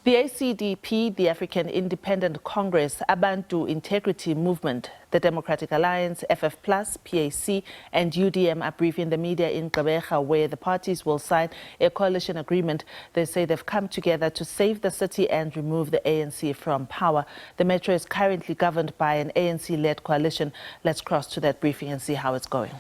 The ACDP, the African Independent Congress, Abantu Integrity Movement, the Democratic Alliance, FF+, PAC and UDM are briefing the media in Gqeberha, where the parties will sign a coalition agreement. They say they've come together to save the city and remove the ANC from power. The metro is currently governed by an ANC-led coalition. Let's cross to that briefing and see how it's going.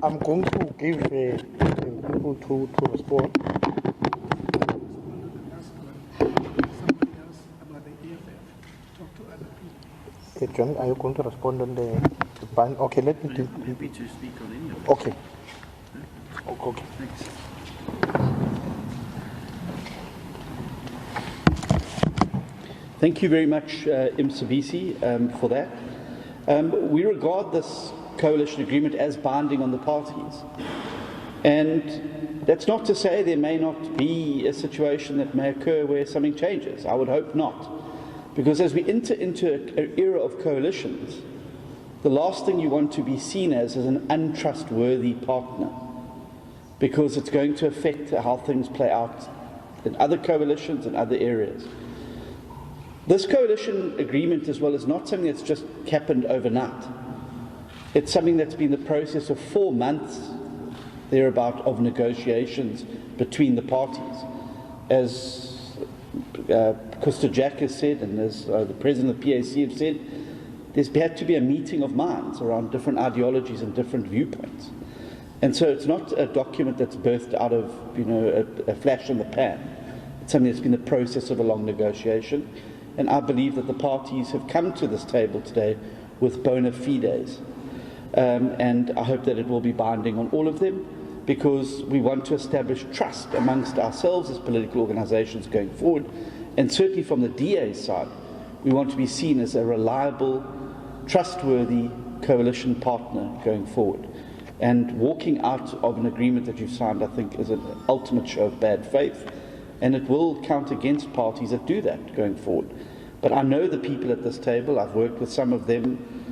I'm going to give people to respond. Okay, John, are you going to respond on the ban? Okay, let me do. I'm happy to speak on any of it. Okay. Okay. Thanks. Thank you very much, SABC, for that. We regard this coalition agreement as binding on the parties. And that's not to say there may not be a situation that may occur where something changes. I would hope not. Because as we enter into an era of coalitions, the last thing you want to be seen as is an untrustworthy partner, because it's going to affect how things play out in other coalitions and other areas. This coalition agreement as well is not something that's just happened overnight. It's something that's been the process of 4 months, thereabout, of negotiations between the parties. As Mr. Jack has said, and as the President of the PAC have said, there's had to be a meeting of minds around different ideologies and different viewpoints. And so it's not a document that's birthed out of a flash in the pan. It's something that's been the process of a long negotiation. And I believe that the parties have come to this table today with bona fides. And I hope that it will be binding on all of them, because we want to establish trust amongst ourselves as political organisations going forward. And certainly from the DA's side, we want to be seen as a reliable, trustworthy coalition partner going forward. And walking out of an agreement that you've signed, I think, is an ultimate show of bad faith. And it will count against parties that do that going forward. But I know the people at this table. I've worked with some of them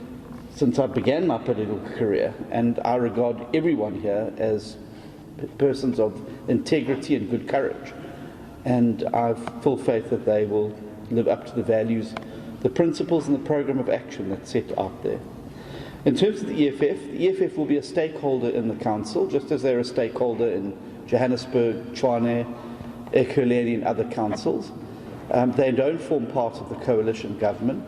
since I began my political career, and I regard everyone here as persons of integrity and good courage. And I have full faith that they will live up to the values, the principles and the programme of action that's set out there. In terms of the EFF will be a stakeholder in the council, just as they're a stakeholder in Johannesburg, Tshwane, Ekurhuleni and other councils. They don't form part of the coalition government.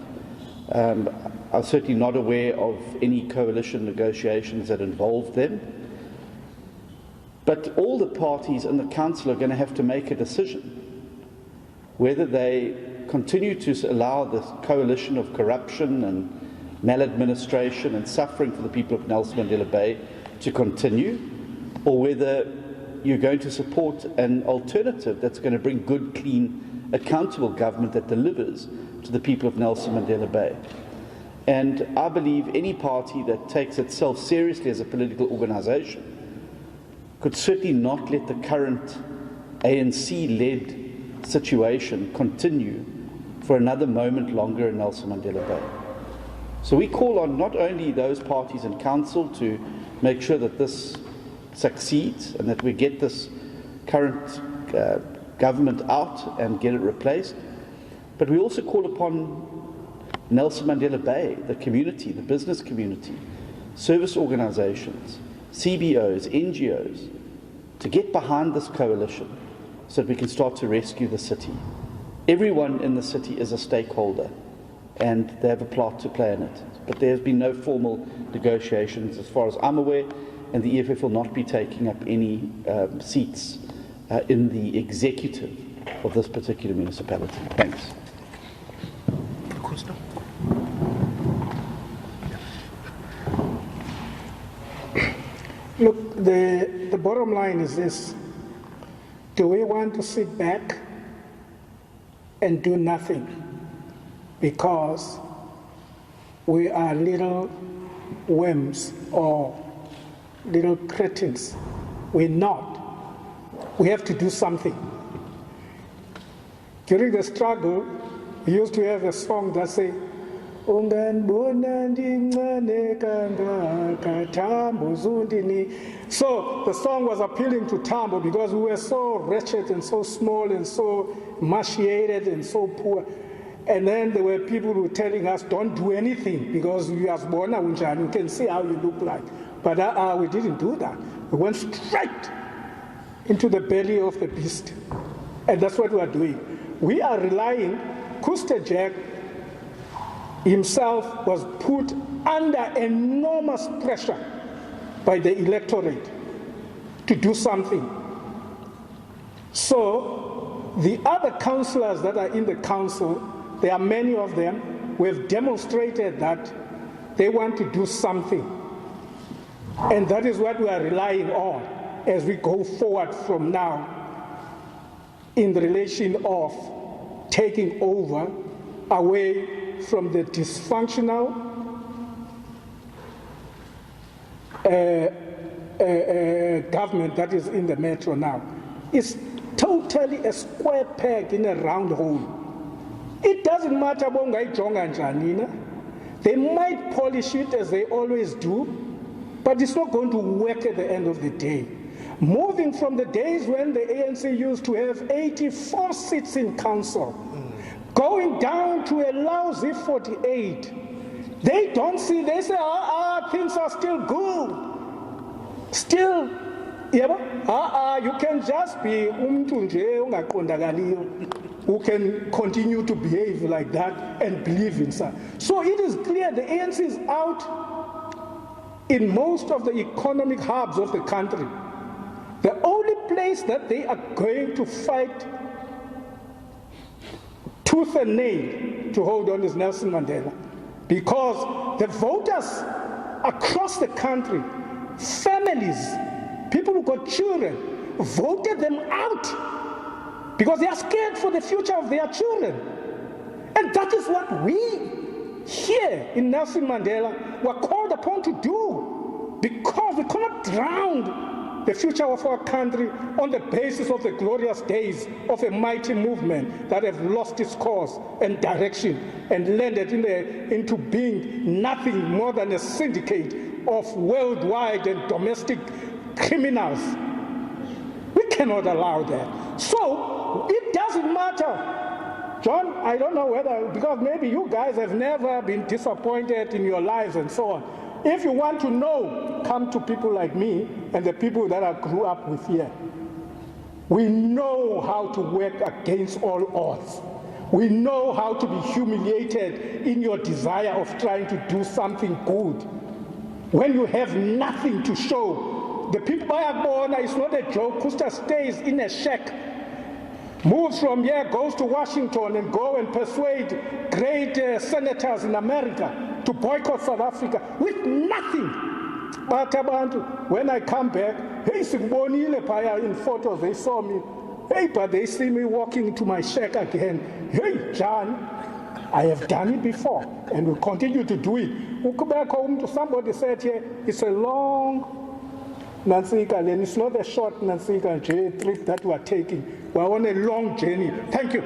I'm certainly not aware of any coalition negotiations that involve them. But all the parties in the council are going to have to make a decision whether they continue to allow this coalition of corruption and maladministration and suffering for the people of Nelson Mandela Bay to continue, or whether you're going to support an alternative that's going to bring good, clean, accountable government that delivers to the people of Nelson Mandela Bay. And I believe any party that takes itself seriously as a political organisation could certainly not let the current ANC-led situation continue for another moment longer in Nelson Mandela Bay. So we call on not only those parties in council to make sure that this succeeds and that we get this current government out and get it replaced, but we also call upon Nelson Mandela Bay, the community, the business community, service organisations, CBOs, NGOs, to get behind this coalition so that we can start to rescue the city. Everyone in the city is a stakeholder and they have a part to play in it. But there has been no formal negotiations as far as I'm aware, and the EFF will not be taking up any seats in the executive of this particular municipality. Thanks. Look, the bottom line is this. Do we want to sit back and do nothing because we are little worms or little cretins? We're not. We have to do something. During the struggle, we used to have a song that says, Unganibona ndincane kangaka, thambo zundini So the song was appealing to Tambo because we were so wretched and so small and so emaciated and so poor. And then there were people who were telling us, don't do anything because you are born unjani, you can see how you look like. But we didn't do that. We went straight into the belly of the beast. And that's what we are doing. We are relying, Kuster Jack himself was put under enormous pressure by the electorate to do something. So the other councillors that are in the council, there are many of them who have demonstrated that they want to do something. And that is what we are relying on as we go forward from now in the relation of taking over away from the dysfunctional government that is in the metro now. It's totally a square peg in a round hole. It doesn't matter bonga ijonga njani. They might polish it as they always do, but it's not going to work at the end of the day. Moving from the days when the ANC used to have 84 seats in council, going down to a lousy 48, they don't see, they say, things are still good. Still, you can just be who can continue to behave like that and believe in that. So it is clear the ANC is out in most of the economic hubs of the country. The only place that they are going to fight tooth and nail to hold on is Nelson Mandela. Because the voters across the country, families, people who got children, voted them out because they are scared for the future of their children. And that is what we here in Nelson Mandela were called upon to do, because we cannot drown the future of our country on the basis of the glorious days of a mighty movement that have lost its course and direction and landed into being nothing more than a syndicate of worldwide and domestic criminals. We cannot allow that. So it doesn't matter. John, I don't know whether, because maybe you guys have never been disappointed in your lives and so on. If you want to know, come to people like me and the people that I grew up with here. We know how to work against all odds. We know how to be humiliated in your desire of trying to do something good. When you have nothing to show, the people by Gqeberha is not a joke. Kuster stays in a shack, moves from here, goes to Washington and go and persuade great senators in America to boycott South Africa with nothing. But Abantu, when I come back, hey, in photos they saw me, hey, but they see me walking into my shack again. Hey, John, I have done it before and will continue to do it. We'll go back home to somebody said here, it's a long Nansika, and it's not a short Nansika trip that we are taking. We're on a long journey. Thank you.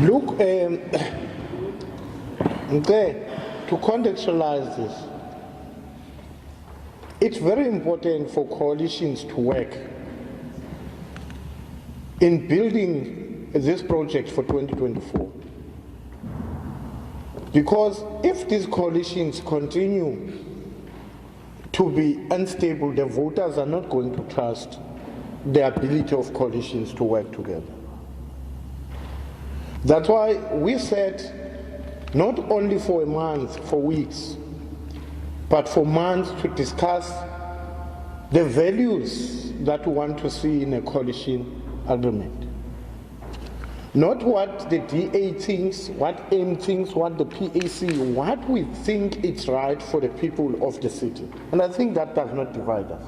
Look, okay, to contextualize this, it's very important for coalitions to work in building this project for 2024. Because if these coalitions continue to be unstable, the voters are not going to trust the ability of coalitions to work together. That's why we said not only for a month, for weeks, but for months to discuss the values that we want to see in a coalition agreement. Not what the DA thinks, what AIM thinks, what the PAC, what we think is right for the people of the city. And I think that does not divide us.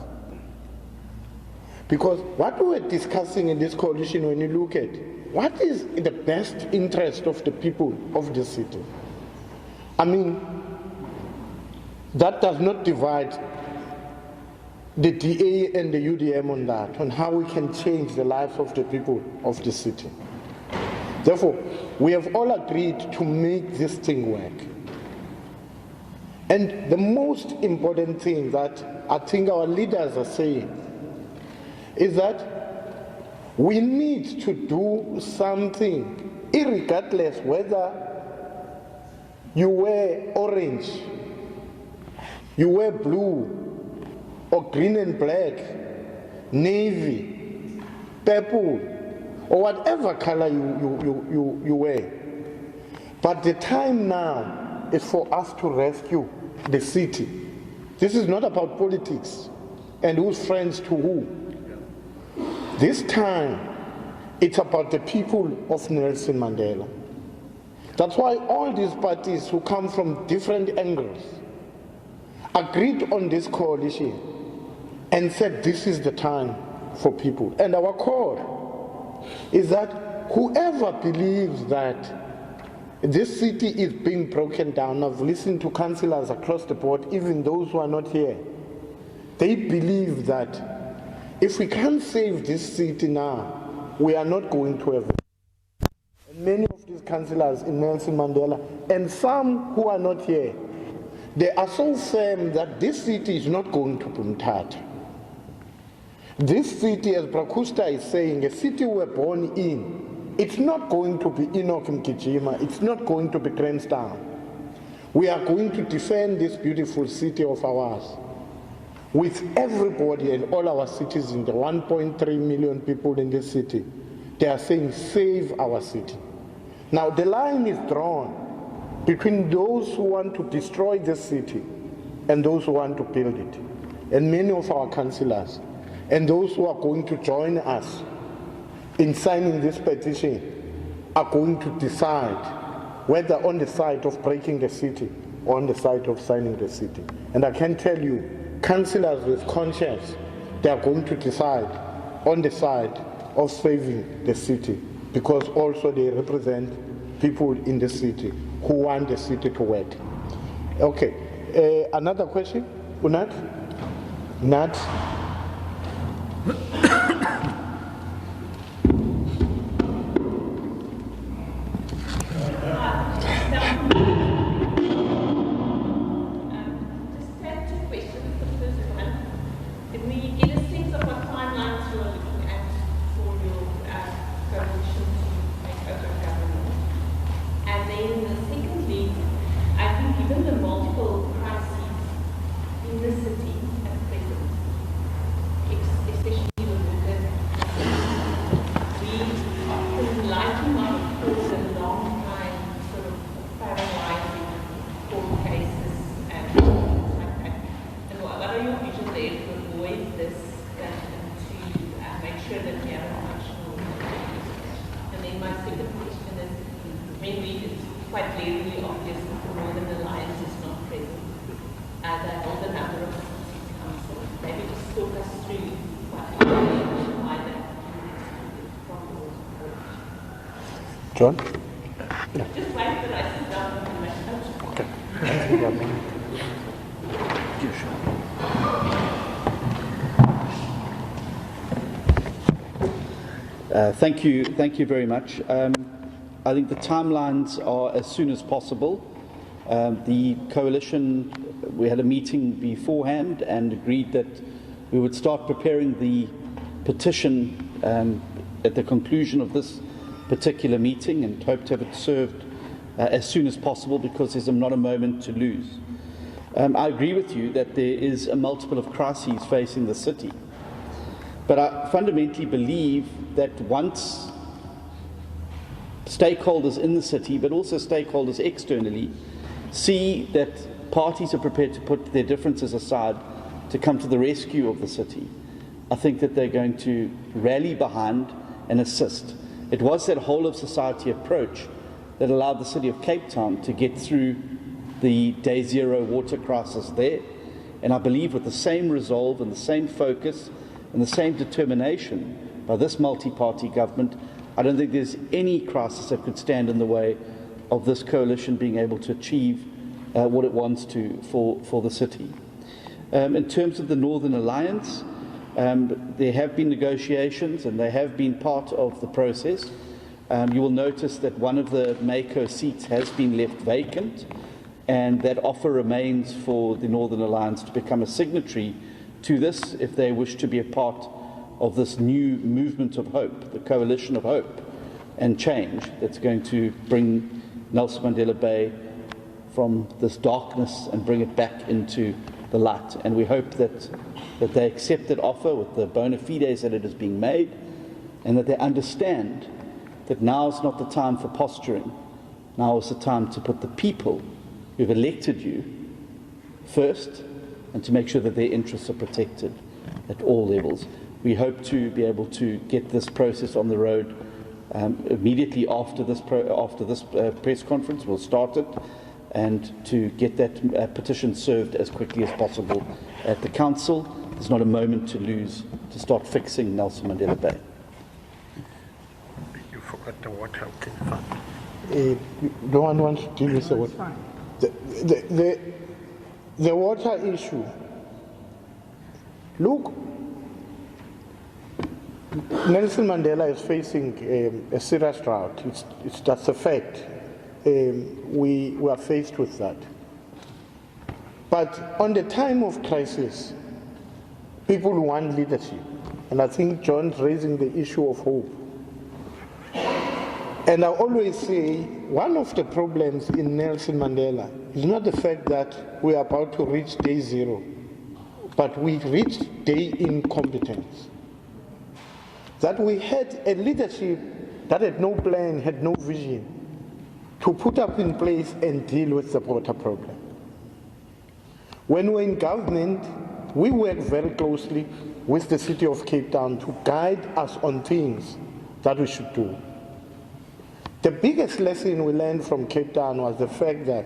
Because what we were discussing in this coalition, when you look at what is in the best interest of the people of the city, I mean, that does not divide the DA and the UDM on that, on how we can change the lives of the people of the city. Therefore, we have all agreed to make this thing work. And the most important thing that I think our leaders are saying is that we need to do something, irregardless whether you wear orange, you wear blue, or green and black, navy, purple, or whatever color you wear. But the time now is for us to rescue the city. This is not about politics and who's friends to who. This time, it's about the people of Nelson Mandela. That's why all these parties who come from different angles agreed on this coalition and said this is the time for people. And our call is that whoever believes that this city is being broken down, I've listened to councillors across the board, even those who are not here, they believe that if we can't save this city now, we are not going to have it. And many of these councillors in Nelson Mandela, and some who are not here, they are so firm that this city is not going to be Mthatha. This city, as Brakusta is saying, a city we're born in, it's not going to be Enoch Mgijima, it's not going to be Grandstown. We are going to defend this beautiful city of ours with everybody and all our citizens, the 1.3 million people in this city. They are saying, save our city. Now the line is drawn between those who want to destroy this city and those who want to build it. And many of our councillors and those who are going to join us in signing this petition are going to decide whether on the side of breaking the city or on the side of signing the city. And I can tell you, councillors with conscience, they are going to decide on the side of saving the city, because also they represent people in the city who want the city to work. Okay, another question? Unat? Nat? John? Yeah. Just wait till I sit down with the message. Okay. Thank you very much. I think the timelines are as soon as possible. The coalition, we had a meeting beforehand and agreed that we would start preparing the petition at the conclusion of this particular meeting, and hope to have it served as soon as possible, because there's not a moment to lose. I agree with you that there is a multiple of crises facing the city, but I fundamentally believe that once stakeholders in the city, but also stakeholders externally, see that parties are prepared to put their differences aside to come to the rescue of the city, I think that they're going to rally behind and assist. It was that whole of society approach that allowed the city of Cape Town to get through the day zero water crisis there. And I believe with the same resolve and the same focus and the same determination by this multi-party government, I don't think there's any crisis that could stand in the way of this coalition being able to achieve what it wants to for the city. In terms of the Northern Alliance, there have been negotiations and they have been part of the process. You will notice that one of the MACO seats has been left vacant, and that offer remains for the Northern Alliance to become a signatory to this if they wish to be a part of this new movement of hope, the coalition of hope and change that's going to bring Nelson Mandela Bay from this darkness and bring it back into the light. And we hope that they accept that offer with the bona fides that it is being made, and that they understand that now is not the time for posturing. Now is the time to put the people who've elected you first and to make sure that their interests are protected at all levels. We hope to be able to get this process on the road immediately after this press conference. We'll start it, and to get that petition served as quickly as possible at the council. There's not a moment to lose to start fixing Nelson Mandela Bay. You forgot the water. Okay, fine. No one wants to deal with the water. The water issue. Look, Nelson Mandela is facing a serious drought. That's a fact. We are faced with that. But on the time of crisis, people want leadership. And I think John's raising the issue of hope. And I always say, one of the problems in Nelson Mandela is not the fact that we are about to reach day zero, but we reached day incompetence. That we had a leadership that had no plan, had no vision to put up in place and deal with the water problem. When we were in government, we worked very closely with the City of Cape Town to guide us on things that we should do. The biggest lesson we learned from Cape Town was the fact that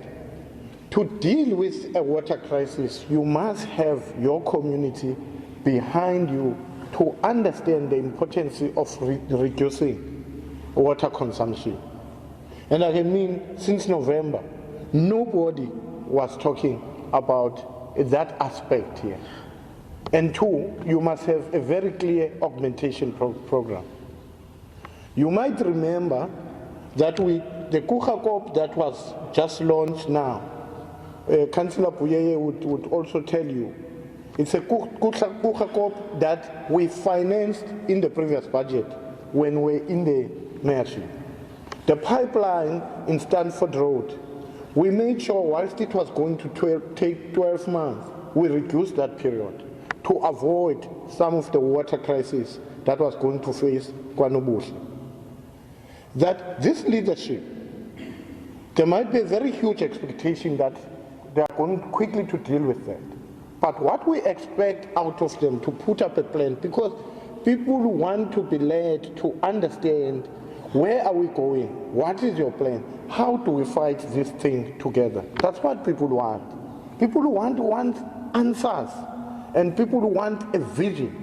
to deal with a water crisis, you must have your community behind you to understand the importance of reducing water consumption. And I mean, since November, nobody was talking about that aspect here. And two, you must have a very clear augmentation program. You might remember that the Gqeberha that was just launched now, Councillor Buyeye would also tell you, it's a Gqeberha that we financed in the previous budget when we were in the mayorship. The pipeline in Stanford Road, we made sure whilst it was going to take 12 months, we reduced that period to avoid some of the water crisis that was going to face KwaNobuhle. That this leadership, there might be a very huge expectation that they are going quickly to deal with that. But what we expect out of them to put up a plan, because people want to be led to understand where are we going, what is your plan, how do we fight this thing together. That's what people want. People want answers, and people want a vision.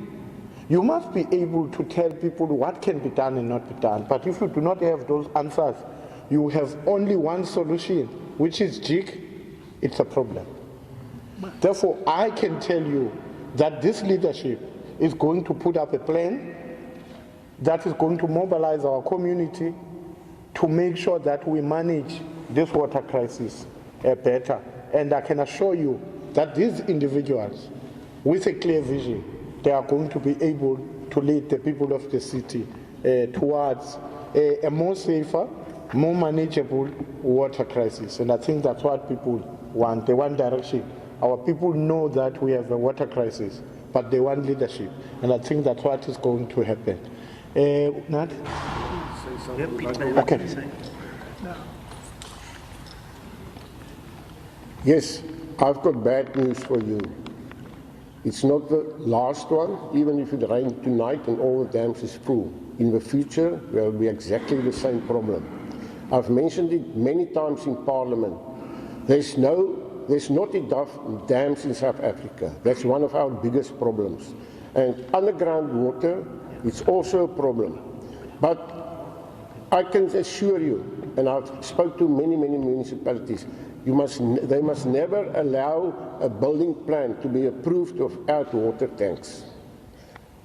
You must be able to tell people what can be done and not be done. But if you do not have those answers, you have only one solution, which is jig, it's a problem. Therefore, I can tell you that this leadership is going to put up a plan that is going to mobilize our community to make sure that we manage this water crisis better. And I can assure you that these individuals, with a clear vision, they are going to be able to lead the people of the city towards a more safer, more manageable water crisis. And I think that's what people want. They want direction. Our people know that we have a water crisis, but they want leadership. And I think that's what is going to happen. Nat? Okay. Yes, I've got bad news for you. It's not the last one, even if it rains tonight and all the dams is full. In the future, there will be exactly the same problem. I've mentioned it many times in Parliament. There's not enough dams in South Africa. That's one of our biggest problems. And underground water is also a problem. But I can assure you, and I've spoken to many municipalities, they must never allow a building plan to be approved without water tanks.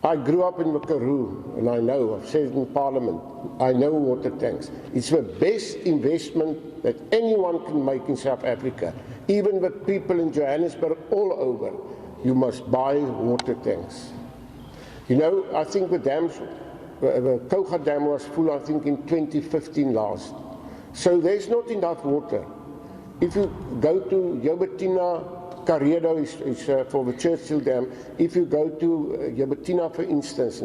I grew up in Gqeberha, and I know, I've said it in Parliament, I know water tanks. It's the best investment that anyone can make in South Africa. Even with people in Johannesburg all over, you must buy water tanks. You know, I think the dams, the Gqeberha Dam was full, I think, in 2015 last. So there's not enough water. If you go to Gqeberha, Karedo is for the Churchill Dam. If you go to Gqeberha, for instance,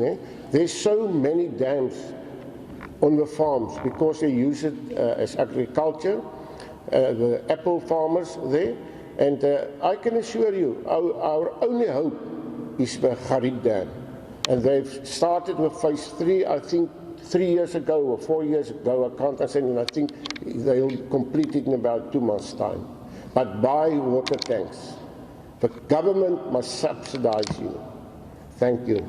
there's so many dams on the farms because they use it as agriculture, the apple farmers there. And I can assure you, our only hope is the Gqeberha Dam. And they've started with phase 3, I think, 3 years ago or 4 years ago, I can't say, and I think they'll complete it in about 2 months' time. But buy water tanks. The government must subsidize you. Thank you.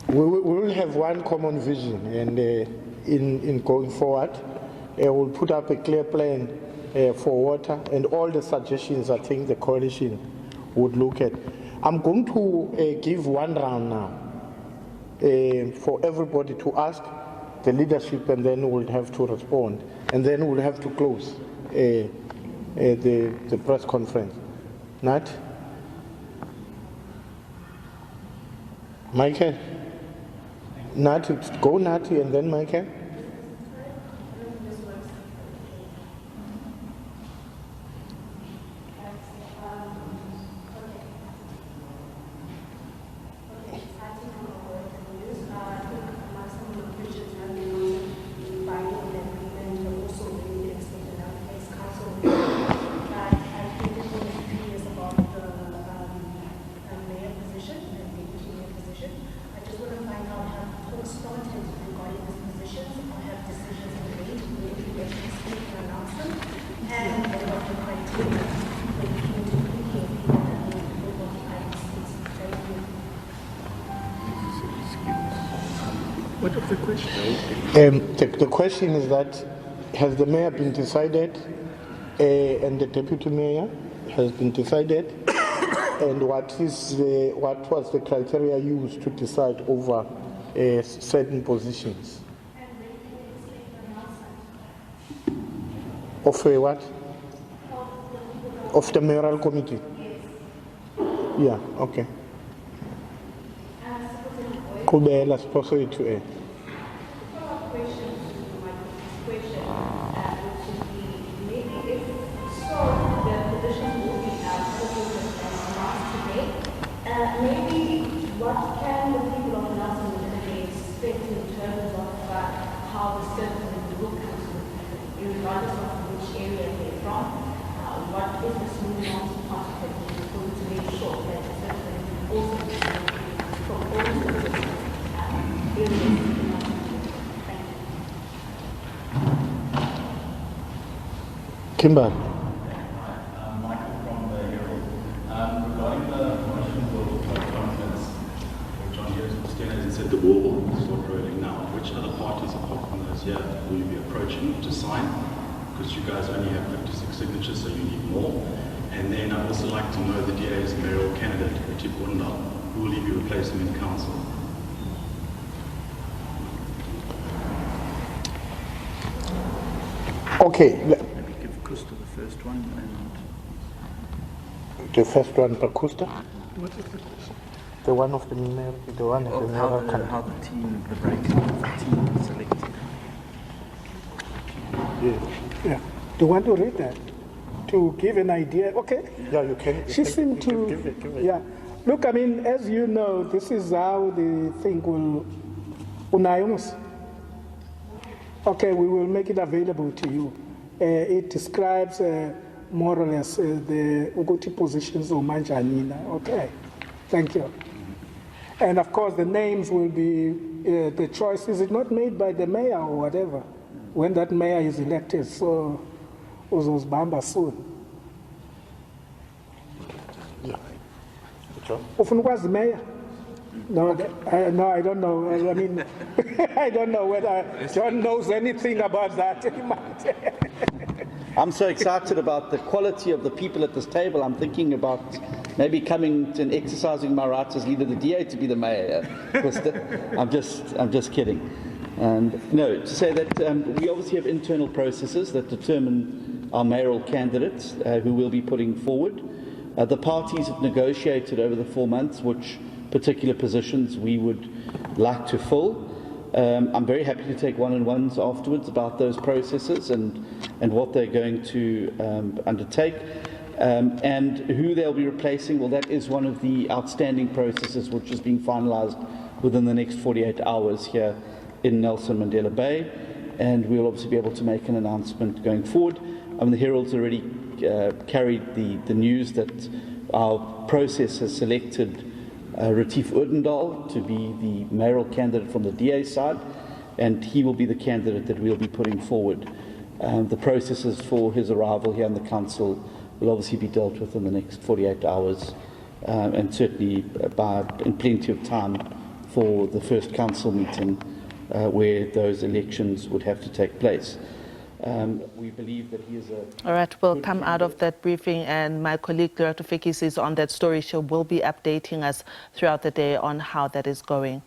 We will have one common vision, and in going forward, we'll put up a clear plan for water, and all the suggestions I think the coalition would look at. I'm going to give one round now for everybody to ask the leadership, and then we'll have to respond, and then we'll have to close the press conference. Nat? Michael? Nat, go Nat, and then Michael. What was the question? The question is that, has the mayor been decided and the deputy mayor has been decided, and what was the criteria used to decide over certain positions? Of a what? Of the mayoral committee? Yeah, okay. Gqeberha, supposed to a. Maybe what can the people of Nelson expect in terms of how the settlement will come, regardless of which area they're from? What is the smooth mountain party that is going to make sure that the settlement also from all the areas in Nelson? Kimber. The ball is not rolling now. Which other parties apart from those here will you be approaching to sign? Because you guys only have 56 signatures, so you need more. And then I'd also like to know the DA's mayoral candidate, who will you be replacing in council? Okay. Maybe give Kusta the first one. And The first one, Kusta? What is the question? The one of the mayor, the one of the mayor. how the team, the breakdown of the team is selected. Yeah. Do you want to read that? To give an idea? Okay. Yeah, you can. She seemed to. Give it. Yeah. Look, I mean, as you know, this is how the thing will. Unayos. Okay, we will make it available to you. It describes more or less the Uguti positions of Manjanina. Okay. Thank you. And of course, the names will be, the choice, is it not made by the mayor or whatever? When that mayor is elected, so uzozibamba soon. Yeah. Often was the mayor? No, no, I don't know. I mean, I don't know whether John knows anything about that. I'm so excited about the quality of the people at this table. I'm thinking about maybe coming and exercising my rights as leader of the DA to be the mayor. I'm just kidding. No, to say that we obviously have internal processes that determine our mayoral candidates who we'll be putting forward. The parties have negotiated over the 4 months which particular positions we would like to fill. I'm very happy to take one-on-ones afterwards about those processes and what they're going to undertake. And who they'll be replacing, well, that is one of the outstanding processes which is being finalised within the next 48 hours here in Nelson Mandela Bay. And we'll obviously be able to make an announcement going forward. The Herald's already carried the news that our process has selected Retief Oudendal to be the mayoral candidate from the DA side, and he will be the candidate that we'll be putting forward. The processes for his arrival here in the council will obviously be dealt with in the next 48 hours, and certainly in plenty of time for the first council meeting where those elections would have to take place. We believe that he is a... All right, we'll come out of that briefing, and my colleague Gqeberha is on that story. She will be updating us throughout the day on how that is going.